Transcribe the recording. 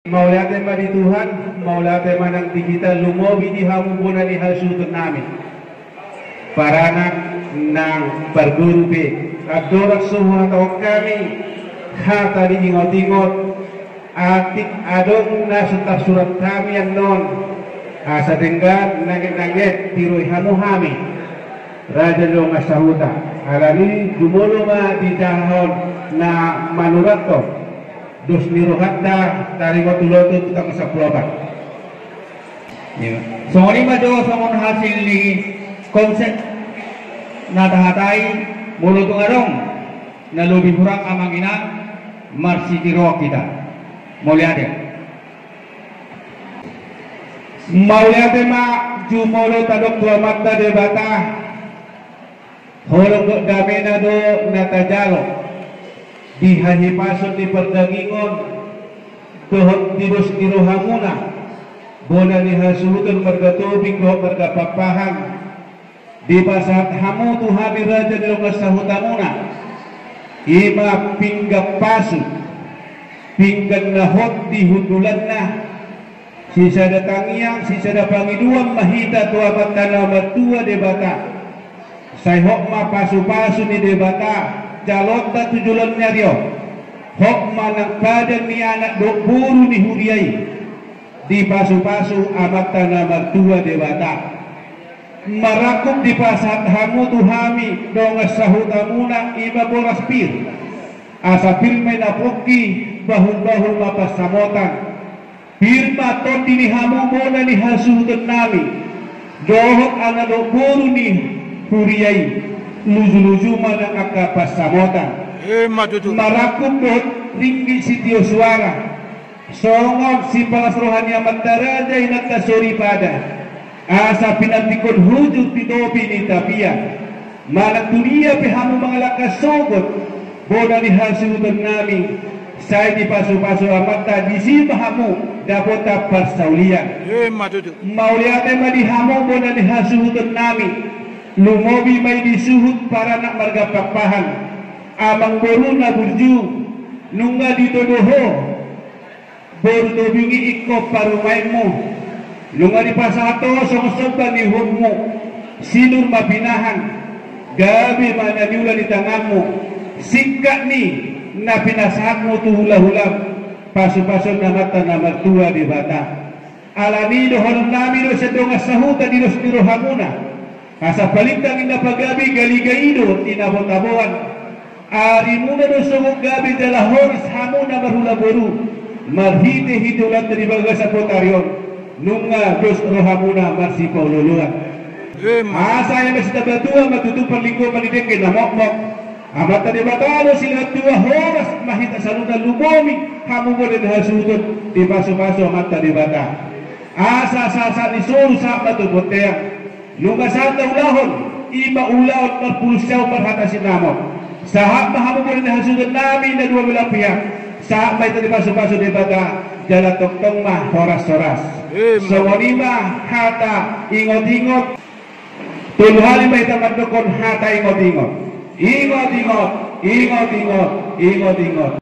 Maula tema di Tuhan, maula tema nang di kita lumobi di hamubuna ni hasutun namin. Para anak nang berguru pe, adorak semua tau kami, hata di ingot-ingot, atik adong nasutak surat kami yang non, asa denggat nangit-nangit tiroi hamu hami, raja lo masahuta, alani dumolo ma di tahun na manurato. Dus nirohanda dari motuloto tutang sa puloban. So ini majo somon hasil ni konsep natahatai mulu tungarong na lebih kurang amang ina marsi tiro kita. Mulyade. Mulyade ma jumolo tadok tua mata debata. Holong damena do natajalo. Dihahipason di perdagingon dohot dirus dirohamuna bona dihasuhutan bergatubing dohot bergapapahan di pasat hamu tuhami raja dilongas sahutamuna ima pinggap pasu pinggan nahot dihudulan na sisa datangiang sisa dapangiduang mahita tua batana matua debata sayhok ma pasu-pasu ni debata jalota tujulannya dia hok manang badan ni anak dok buru ni huriai di pasu-pasu amat tanah mertua dewata marakup di pasat hamu tuhami dongas sahutamuna iba boras pir asa pir menapoki bahul-bahul mapas samotan pir maton dini hamu bona ni hasuhutun nami dohok anak dok buru ni huriai luju-luju mana akapas samotan marakup dot ringgi sitio suara songon si palas rohani amat daraja inat kasori pada asa pinantikon hujud pitopi ni tapia mana dunia pihamu mengalaka sogot boda ni hasutan nami saya di pasu-pasu amata di si mahamu dapota parsaulian mauliate ma di hamu boda ni hasutan nami lumobi may disuhut para nak marga papahan amang boru na burju nunga dito doho boru dobingi ikko parumay mo nunga di pasato songsoba ni hummo sinur mapinahan gabi mana niula di tanganmu sikak ni na pinasahat mo tuhula-hulam pasu-pasu na mata na mertua di bata alani dohon nami do sedonga sahuta di dos hamuna asa palintang ina pagabi galigaido tinabot-aboan ari muna do sugog gabi dala horas hamuna marhula boru marhite hitulat dari baga sa potarion nunga dos rohamuna marsi paululuan asa yang masih tabatua matutupan linggo manideke na mokmok amat tadi batalo sila tua horas mahita saludan lubomi hamu mo din hasudot di paso-paso amat tadi bata asa sasa ni suru sa matututeang nunga santa ulahon iba ulahon marpulsaw marhata sinamot sahab mahamu mo rin hasudan namin na dua belah pihak sahab may tadi paso-paso debata jala toktong mah horas-horas sawanima hata ingot-ingot tuluhali may tamad dokon hata ingot-ingot ingot-ingot ingot-ingot ingot-ingot